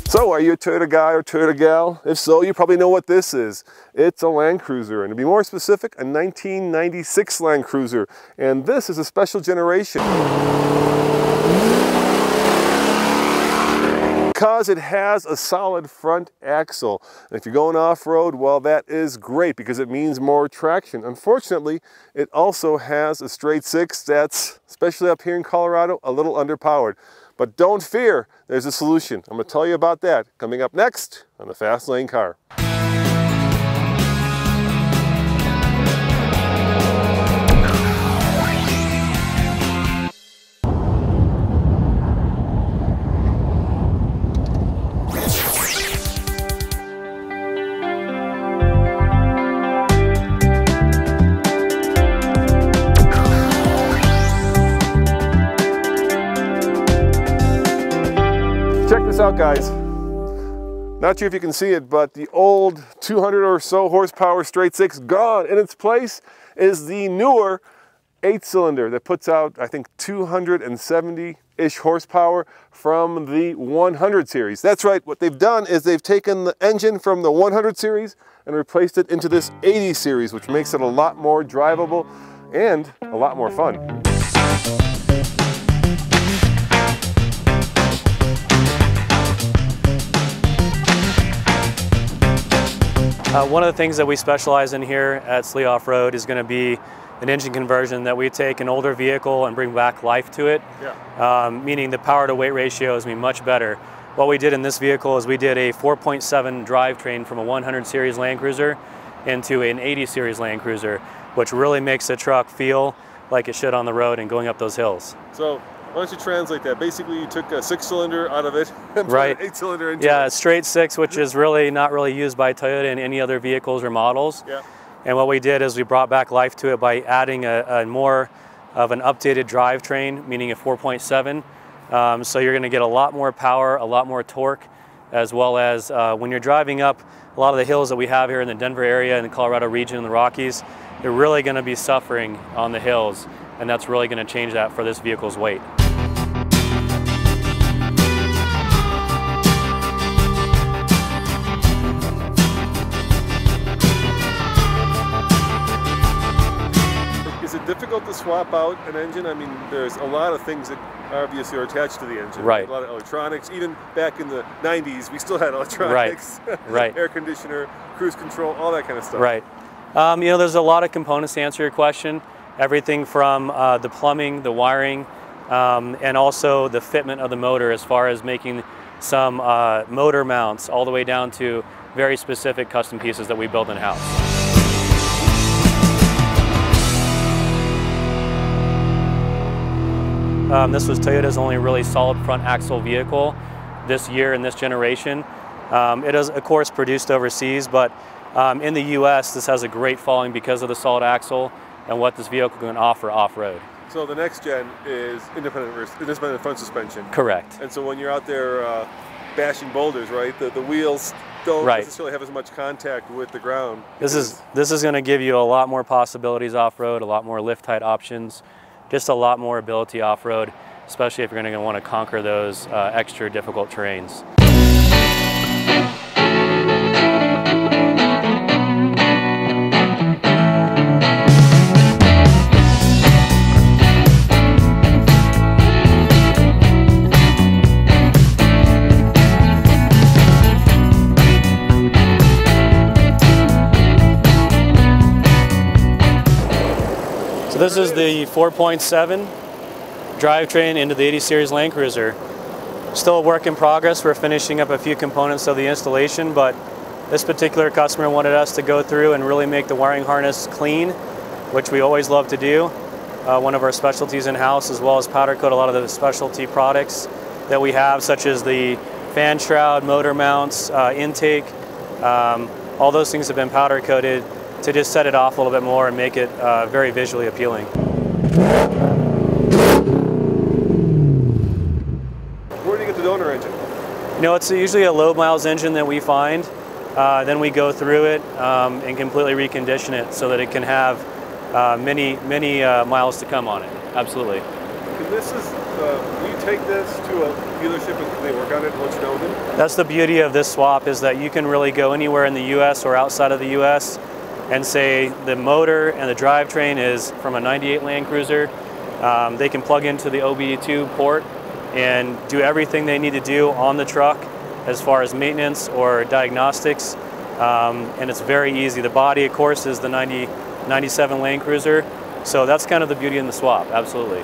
So, are you a Toyota guy or Toyota gal? If so, you probably know what this is. It's a Land Cruiser, and to be more specific, a 1996 Land Cruiser. And this is a special generation, because it has a solid front axle. And if you're going off-road, well, that is great because it means more traction. Unfortunately, it also has a straight six that's, especially up here in Colorado, a little underpowered. But don't fear, there's a solution. I'm going to tell you about that coming up next on the Fast Lane Car. Check this out, guys. Not sure if you can see it, but the old 200 or so horsepower straight six gone. In its place is the newer 8-cylinder that puts out, I think, 270-ish horsepower from the 100 series. That's right, what they've done is they've taken the engine from the 100 series and replaced it into this 80 series, which makes it a lot more drivable and a lot more fun. One of the things that we specialize in here at Slee Off-Road is going to be an engine conversion, that we take an older vehicle and bring back life to it, meaning the power to weight ratio is going to be much better. What we did in this vehicle is we did a 4.7 drivetrain from a 100 series Land Cruiser into an 80 series Land Cruiser, which really makes the truck feel like it should on the road and going up those hills. So, why don't you translate that? Basically, you took a 6-cylinder out of it and put an 8-cylinder into it. Yeah, straight six, which is really not really used by Toyota in any other vehicles or models. Yeah. And what we did is we brought back life to it by adding a more of an updated drivetrain, meaning a 4.7. So you're going to get a lot more power, a lot more torque, as well as when you're driving up a lot of the hills that we have here in the Denver area and the Colorado region and the Rockies, you're really going to be suffering on the hills. And that's really going to change that for this vehicle's weight. Is it difficult to swap out an engine? I mean, there's a lot of things that obviously are attached to the engine. Right. A lot of electronics. Even back in the 90s, we still had electronics. Right. Air conditioner, cruise control, all that kind of stuff. Right. You know, there's a lot of components to answer your question. Everything from the plumbing, the wiring, and also the fitment of the motor, as far as making some motor mounts, all the way down to very specific custom pieces that we build in-house. This was Toyota's only really solid front axle vehicle this year in this generation. It is, of course, produced overseas, but in the U.S., this has a great following because of the solid axle and what this vehicle can offer off-road. So the next gen is independent front suspension. Correct. And so when you're out there bashing boulders, right, the wheels don't necessarily have as much contact with the ground. This is going to give you a lot more possibilities off-road, a lot more lift height options, just a lot more ability off-road, especially if you're going to want to conquer those extra difficult terrains. So this is the 4.7 drivetrain into the 80 series Land Cruiser. Still a work in progress. We're finishing up a few components of the installation, but this particular customer wanted us to go through and really make the wiring harness clean, which we always love to do. One of our specialties in-house, as well as powder coat a lot of the specialty products that we have, such as the fan shroud, motor mounts, intake. All those things have been powder coated to just set it off a little bit more and make it very visually appealing. Where do you get the donor engine? You know, it's usually a low miles engine that we find. Then we go through it and completely recondition it so that it can have many miles to come on it. Absolutely. And this is, you take this to dealership and they work on it and let you know then? That's the beauty of this swap, is that you can really go anywhere in the US or outside of the US and say the motor and the drivetrain is from a 98 Land Cruiser. They can plug into the OBD2 port and do everything they need to do on the truck as far as maintenance or diagnostics. And it's very easy. The body, of course, is the 97 Land Cruiser. So that's kind of the beauty in the swap, absolutely.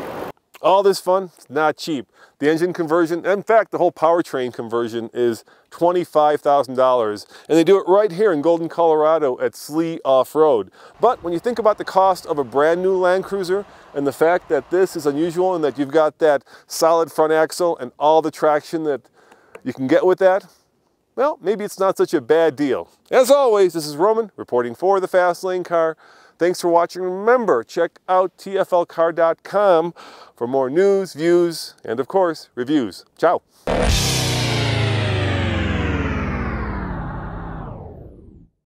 All this fun, it's not cheap. The engine conversion, in fact, the whole powertrain conversion is $25,000. And they do it right here in Golden, Colorado at Slee Off-Road. But when you think about the cost of a brand new Land Cruiser and the fact that this is unusual and that you've got that solid front axle and all the traction that you can get with that, well, maybe it's not such a bad deal. As always, this is Roman reporting for the Fast Lane Car. Thanks for watching. Remember, check out tflcar.com for more news, views, and of course, reviews. Ciao.